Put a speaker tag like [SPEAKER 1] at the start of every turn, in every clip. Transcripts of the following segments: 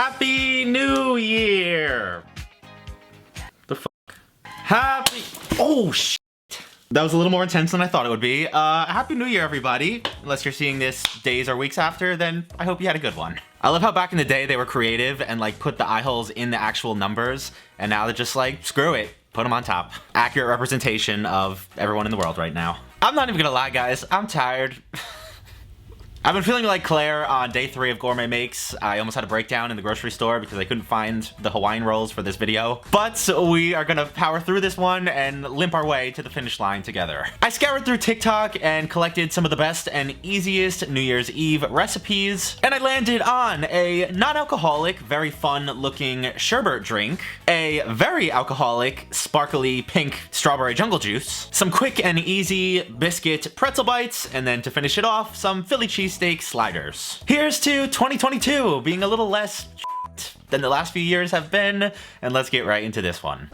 [SPEAKER 1] Happy New Year! The fuck? Happy... Oh, shit. That was a little more intense than I thought it would be. Happy New Year, everybody. Unless you're seeing this days or weeks after, then I hope you had a good one. I love how back in the day they were creative and like put the eye holes in the actual numbers, and now they're just like, screw it, put them on top. Accurate representation of everyone in the world right now. I'm not even gonna lie, guys, I'm tired. I've been feeling like Claire on day 3 of Gourmet Makes. I almost had a breakdown in the grocery store because I couldn't find the Hawaiian rolls for this video. But we are gonna power through this one and limp our way to the finish line together. I scoured through TikTok and collected some of the best and easiest New Year's Eve recipes, and I landed on a non-alcoholic, very fun looking sherbet drink, a very alcoholic, sparkly pink strawberry jungle juice, some quick and easy biscuit pretzel bites, and then to finish it off, some Philly cheesesteak sliders. Here's to 2022 being a little less than the last few years have been, and let's get right into this one.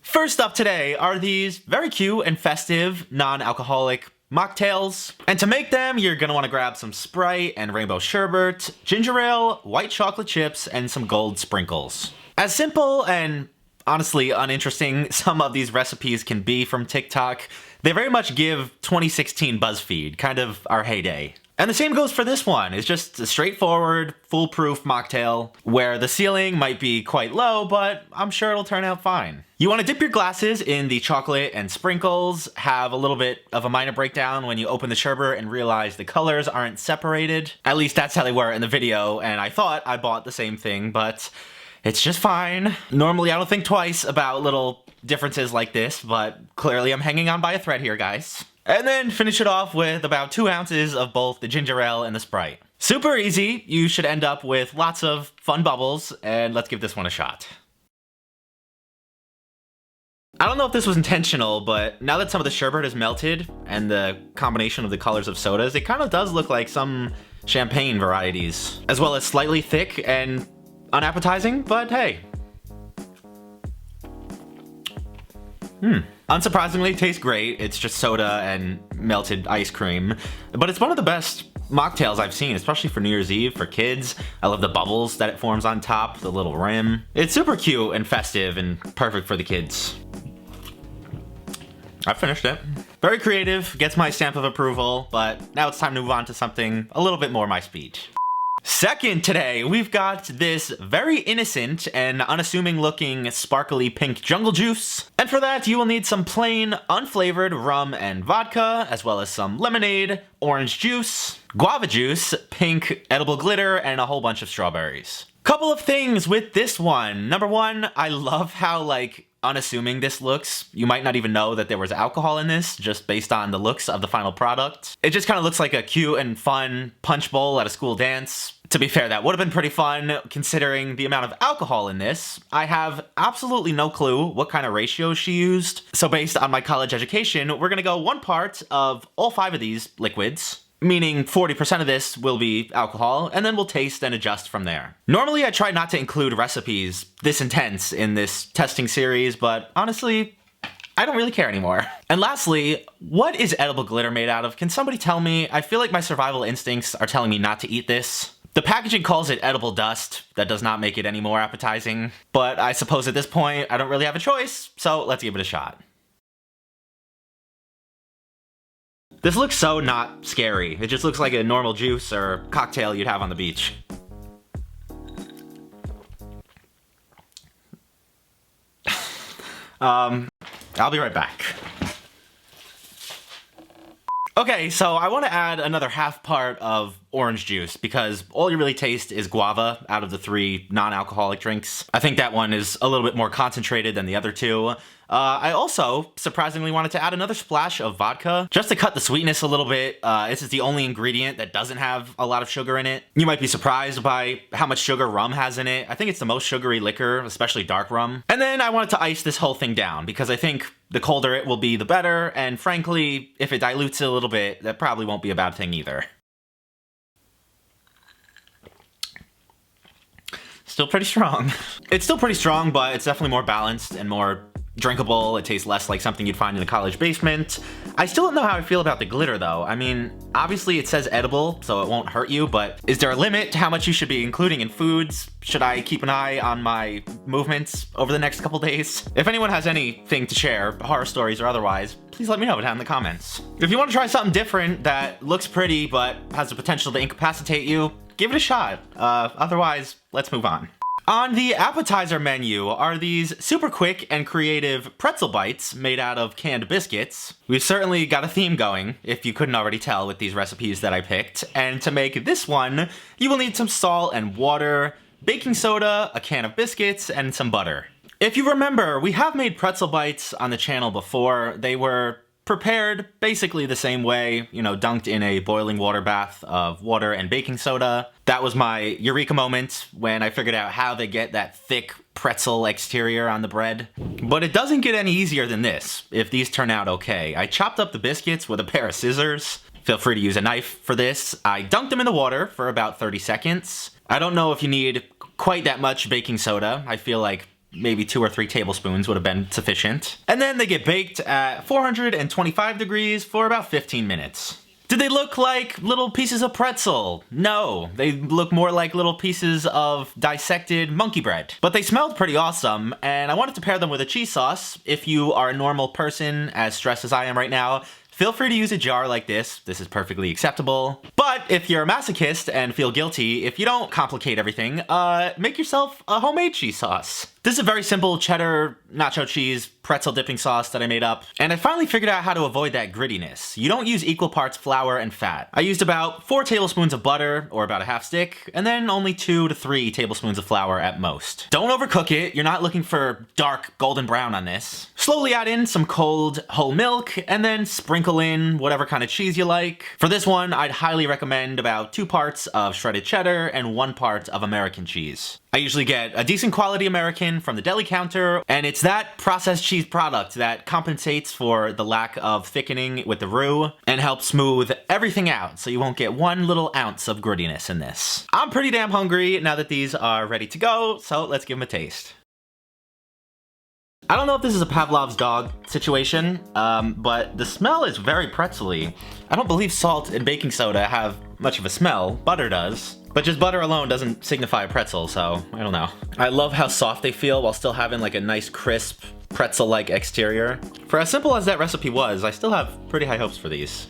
[SPEAKER 1] First up today are these very cute and festive non-alcoholic mocktails. And to make them, you're gonna want to grab some Sprite and rainbow sherbet, ginger ale, white chocolate chips, and some gold sprinkles. As simple and honestly uninteresting some of these recipes can be from TikTok, they very much give 2016 BuzzFeed, kind of our heyday. And the same goes for this one. It's just a straightforward, foolproof mocktail where the ceiling might be quite low, but I'm sure it'll turn out fine. You want to dip your glasses in the chocolate and sprinkles, have a little bit of a minor breakdown when you open the sherbet and realize the colors aren't separated. At least that's how they were in the video, and I thought I bought the same thing, but it's just fine. Normally I don't think twice about little differences like this, but clearly I'm hanging on by a thread here, guys. And then finish it off with about 2 ounces of both the ginger ale and the Sprite. Super easy. You should end up with lots of fun bubbles, and let's give this one a shot. I don't know if this was intentional, but now that some of the sherbet is melted and the combination of the colors of sodas, it kind of does look like some champagne varieties, as well as slightly thick and unappetizing, but hey. Unsurprisingly, it tastes great. It's just soda and melted ice cream, but it's one of the best mocktails I've seen, especially for New Year's Eve for kids. I love the bubbles that it forms on top, the little rim. It's super cute and festive and perfect for the kids. I finished it. Very creative, gets my stamp of approval, but now it's time to move on to something a little bit more my speed. Second today, we've got this very innocent and unassuming looking sparkly pink jungle juice. And for that, you will need some plain, unflavored rum and vodka, as well as some lemonade, orange juice, guava juice, pink edible glitter, and a whole bunch of strawberries. Couple of things with this one. Number one, I love how unassuming this looks. You might not even know that there was alcohol in this just based on the looks of the final product. It just kind of looks like a cute and fun punch bowl at a school dance. To be fair, that would have been pretty fun considering the amount of alcohol in this. I have absolutely no clue what kind of ratios she used. So based on my college education, we're gonna go 1 part of all 5 of these liquids, meaning 40% of this will be alcohol, and then we'll taste and adjust from there. Normally I try not to include recipes this intense in this testing series, but honestly, I don't really care anymore. And lastly, what is edible glitter made out of? Can somebody tell me? I feel like my survival instincts are telling me not to eat this. The packaging calls it edible dust. That does not make it any more appetizing. But I suppose at this point, I don't really have a choice, so let's give it a shot. This looks so not scary. It just looks like a normal juice or cocktail you'd have on the beach. I'll be right back. Okay, so I want to add another half part of orange juice because all you really taste is guava out of the 3 non-alcoholic drinks. I think that one is a little bit more concentrated than the other 2. I also surprisingly wanted to add another splash of vodka just to cut the sweetness a little bit. This is the only ingredient that doesn't have a lot of sugar in it. You might be surprised by how much sugar rum has in it. I think it's the most sugary liquor, especially dark rum. And then I wanted to ice this whole thing down because I think the colder it will be, the better. And frankly, if it dilutes it a little bit, that probably won't be a bad thing either. Still pretty strong. It's still pretty strong, but it's definitely more balanced and more drinkable. It tastes less like something you'd find in a college basement. I still don't know how I feel about the glitter though. I mean, obviously it says edible, so it won't hurt you, but is there a limit to how much you should be including in foods? Should I keep an eye on my movements over the next couple days? If anyone has anything to share, horror stories or otherwise, please let me know down in the comments. If you want to try something different that looks pretty but has the potential to incapacitate you, give it a shot. Otherwise, let's move on. On the appetizer menu are these super quick and creative pretzel bites made out of canned biscuits. We've certainly got a theme going, if you couldn't already tell with these recipes that I picked. And to make this one, you will need some salt and water, baking soda, a can of biscuits, and some butter. If you remember, we have made pretzel bites on the channel before. They were prepared basically the same way, you know, dunked in a boiling water bath of water and baking soda. That was my eureka moment when I figured out how they get that thick pretzel exterior on the bread. But it doesn't get any easier than this, if these turn out okay. I chopped up the biscuits with a pair of scissors. Feel free to use a knife for this. I dunked them in the water for about 30 seconds. I don't know if you need quite that much baking soda. I feel like maybe 2 or 3 tablespoons would have been sufficient. And then they get baked at 425 degrees for about 15 minutes. Did they look like little pieces of pretzel? No, they look more like little pieces of dissected monkey bread. But they smelled pretty awesome, and I wanted to pair them with a cheese sauce. If you are a normal person, as stressed as I am right now, feel free to use a jar like this. This is perfectly acceptable. But if you're a masochist and feel guilty, if you don't complicate everything, make yourself a homemade cheese sauce. This is a very simple cheddar nacho cheese pretzel dipping sauce that I made up, and I finally figured out how to avoid that grittiness. You don't use equal parts flour and fat. I used about 4 tablespoons of butter, or about a half stick, and then only 2 to 3 tablespoons of flour at most. Don't overcook it. You're not looking for dark golden brown on this. Slowly add in some cold whole milk, and then sprinkle in whatever kind of cheese you like. For this one, I'd highly recommend about 2 parts of shredded cheddar and 1 part of American cheese. I usually get a decent quality American from the deli counter, and it's that processed cheese product that compensates for the lack of thickening with the roux and helps smooth everything out so you won't get 1 little ounce of grittiness in this. I'm pretty damn hungry now that these are ready to go, so let's give them a taste. I don't know if this is a Pavlov's dog situation, but the smell is very pretzel-y. I don't believe salt and baking soda have much of a smell. Butter does. But just butter alone doesn't signify a pretzel, so I don't know. I love how soft they feel while still having like a nice crisp pretzel-like exterior. For as simple as that recipe was, I still have pretty high hopes for these.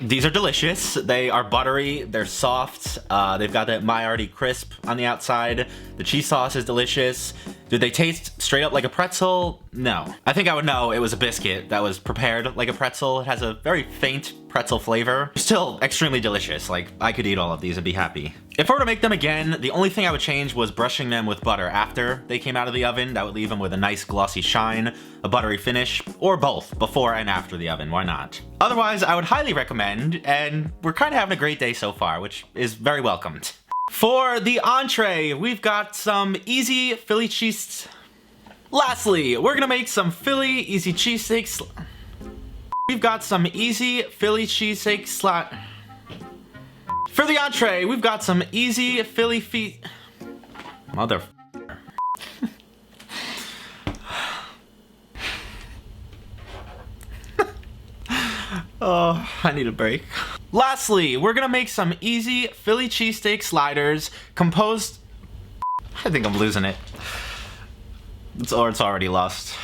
[SPEAKER 1] These are delicious. They are buttery, they're soft, they've got that Maillard crisp on the outside. The cheese sauce is delicious. Do they taste straight up like a pretzel? No. I think I would know it was a biscuit that was prepared like a pretzel. It has a very faint pretzel flavor. Still extremely delicious. Like, I could eat all of these and be happy. If I were to make them again, the only thing I would change was brushing them with butter after they came out of the oven. That would leave them with a nice glossy shine, a buttery finish, or both, before and after the oven. Why not? Otherwise, I would highly recommend, and we're kind of having a great day so far, which is very welcomed. For the entree, we've got some easy Philly cheese. Lastly, we're gonna make some Philly easy cheesesteaks. We've got some easy Philly cheesesteak For the entree, we've got some easy Philly Mother. Oh, I need a break. Lastly, we're gonna make some easy Philly cheesesteak sliders composed... I think I'm losing it. It's already lost.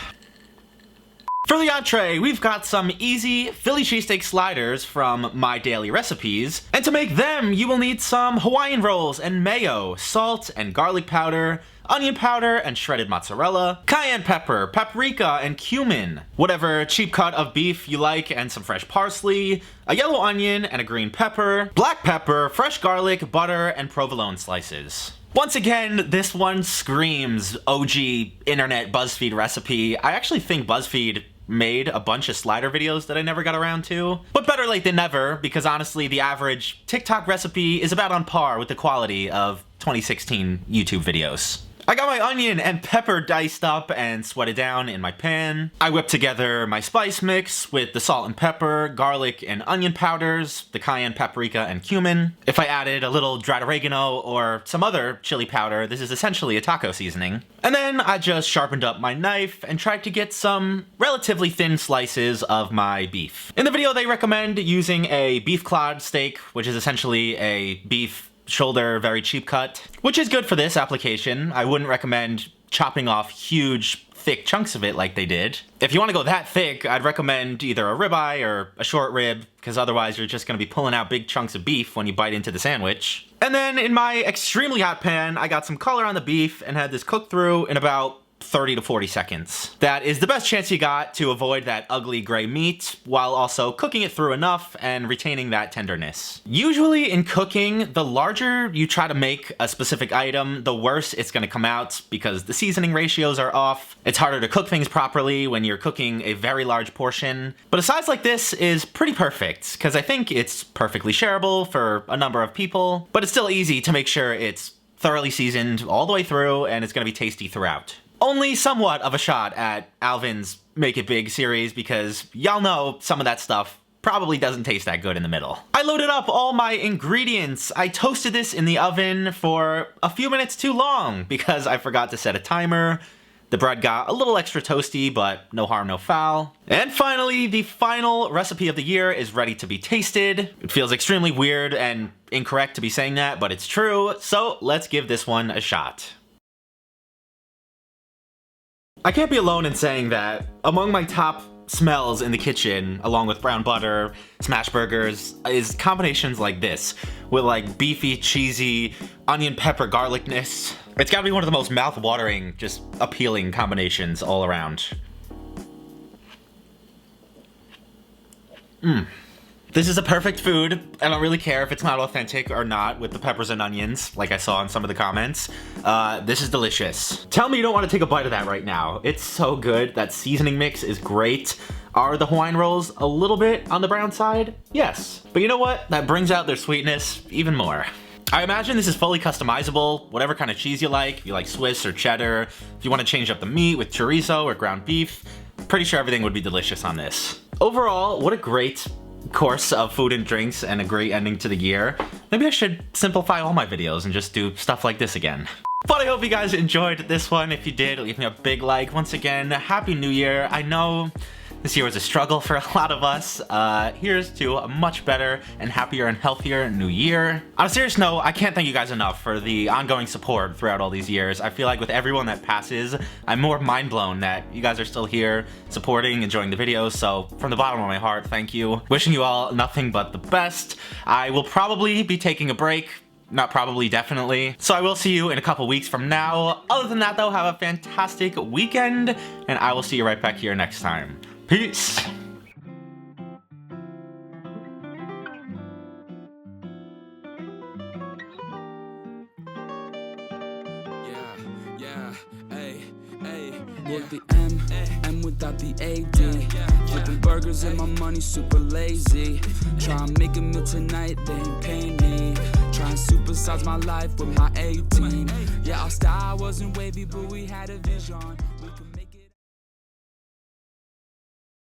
[SPEAKER 1] For the entree, we've got some easy Philly cheesesteak sliders from My Daily Recipes. And to make them, you will need some Hawaiian rolls and mayo, salt and garlic powder, onion powder and shredded mozzarella, cayenne pepper, paprika, and cumin, whatever cheap cut of beef you like, and some fresh parsley, a yellow onion and a green pepper, black pepper, fresh garlic, butter, and provolone slices. Once again, this one screams OG internet BuzzFeed recipe. I actually think BuzzFeed made a bunch of slider videos that I never got around to. But better late than never, because honestly, the average TikTok recipe is about on par with the quality of 2016 YouTube videos. I got my onion and pepper diced up and sweated down in my pan. I whipped together my spice mix with the salt and pepper, garlic and onion powders, the cayenne paprika and cumin. If I added a little dried oregano or some other chili powder, this is essentially a taco seasoning. And then I just sharpened up my knife and tried to get some relatively thin slices of my beef. In the video, they recommend using a beef clod steak, which is essentially a beef shoulder, very cheap cut, which is good for this application. I wouldn't recommend chopping off huge, thick chunks of it like they did. If you want to go that thick, I'd recommend either a ribeye or a short rib, because otherwise you're just going to be pulling out big chunks of beef when you bite into the sandwich. And then in my extremely hot pan, I got some color on the beef and had this cooked through in about 30 to 40 seconds. That is the best chance you got to avoid that ugly gray meat, while also cooking it through enough and retaining that tenderness. Usually in cooking, the larger you try to make a specific item, the worse it's gonna come out because the seasoning ratios are off. It's harder to cook things properly when you're cooking a very large portion. But a size like this is pretty perfect, because I think it's perfectly shareable for a number of people, but it's still easy to make sure it's thoroughly seasoned all the way through and it's gonna be tasty throughout. Only somewhat of a shot at Alvin's Make It Big series, because y'all know some of that stuff probably doesn't taste that good in the middle. I loaded up all my ingredients. I toasted this in the oven for a few minutes too long because I forgot to set a timer. The bread got a little extra toasty, but no harm, no foul. And finally, the final recipe of the year is ready to be tasted. It feels extremely weird and incorrect to be saying that, but it's true. So let's give this one a shot. I can't be alone in saying that among my top smells in the kitchen, along with brown butter, smash burgers, is combinations like this, with like beefy, cheesy, onion pepper garlicness. It's gotta be one of the most mouth-watering, just appealing combinations all around. This is a perfect food. I don't really care if it's not authentic or not with the peppers and onions, like I saw in some of the comments. This is delicious. Tell me you don't want to take a bite of that right now. It's so good. That seasoning mix is great. Are the Hawaiian rolls a little bit on the brown side? Yes. But you know what? That brings out their sweetness even more. I imagine this is fully customizable, whatever kind of cheese you like. If you like Swiss or cheddar, if you want to change up the meat with chorizo or ground beef, pretty sure everything would be delicious on this. Overall, what a great course of food and drinks and a great ending to the year. Maybe I should simplify all my videos and just do stuff like this again. But I hope you guys enjoyed this one. If you did, leave me a big like. Once again, Happy New Year. I know this year was a struggle for a lot of us. Here's to a much better and happier and healthier new year. On a serious note, I can't thank you guys enough for the ongoing support throughout all these years. I feel like with everyone that passes, I'm more mind blown that you guys are still here, supporting, enjoying the videos. So from the bottom of my heart, thank you. Wishing you all nothing but the best. I will probably be taking a break. Not probably, definitely. So I will see you in a couple weeks from now. Other than that though, have a fantastic weekend, and I will see you right back here next time. Peace!
[SPEAKER 2] With the M without the AD. Flipping burgers and my money super lazy. Try and make a meal tonight, they ain't paying me. Try and supersize my life with my A-team. Yeah, our style wasn't wavy, but we had a vision.